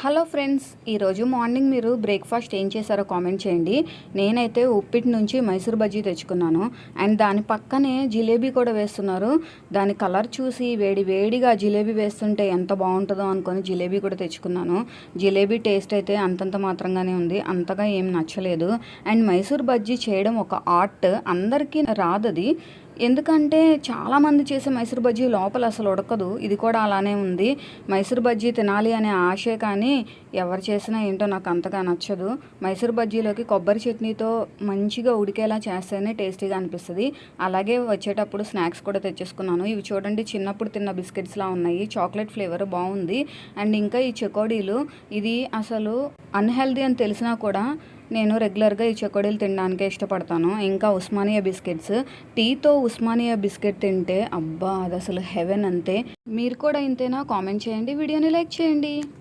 Hello friends, ఈరోజు morning మీరు breakfast ఏం చేశారో కామెంట్ చేయండి. నేనైతే ఉప్పిటి నుంచి మైసూర్ బజ్జీ తెచ్చుకున్నాను. అండ్ దాని పక్కనే జిలేబీ కూడా వేస్తున్నారు. దాని కలర్ చూసి వేడి వేడిగా జిలేబీ వేస్తుంటే ఎంత బాగుంటుందో అనుకొని జిలేబీ కూడా తెచ్చుకున్నాను. జిలేబీ టేస్ట్ అయితే అంతంత మాత్రంగానే ఉంది, అంతగా ఏం నచ్చలేదు. అండ్ మైసూర్ బజ్జీ చేయడం ఒక ఆర్ట్, అందరికీ రాదది. ఎందుకంటే చాలామంది చేసే మైసూర్ బజ్జీ లోపల అసలు ఉడకదు. ఇది కూడా అలానే ఉంది. మైసూర్ బజ్జీ తినాలి అనే ఆశే కానీ ఎవరు చేసినా ఏంటో నాకు అంతగా నచ్చదు. మైసూర్ బజ్జీలోకి కొబ్బరి చట్నీతో మంచిగా ఉడికేలా చేస్తేనే టేస్టీగా అనిపిస్తుంది. అలాగే వచ్చేటప్పుడు స్నాక్స్ కూడా తెచ్చేసుకున్నాను. ఇవి చూడండి, చిన్నప్పుడు తిన్న బిస్కెట్స్లా ఉన్నాయి. చాక్లెట్ ఫ్లేవర్ బాగుంది. అండ్ ఇంకా ఈ చెకోడీలు, ఇది అసలు అన్హెల్దీ అని తెలిసినా కూడా నేను రెగ్యులర్గా ఈ చెకోడీలు తినడానికే ఇష్టపడతాను. ఇంకా ఉస్మానియా బిస్కెట్స్, టీతో ఉస్మానియా బిస్కెట్ తింటే అబ్బా, అది అసలు హెవెన్ అంతే. మీరు కూడా ఇంతేనా? కామెంట్ చేయండి, వీడియోని లైక్ చేయండి.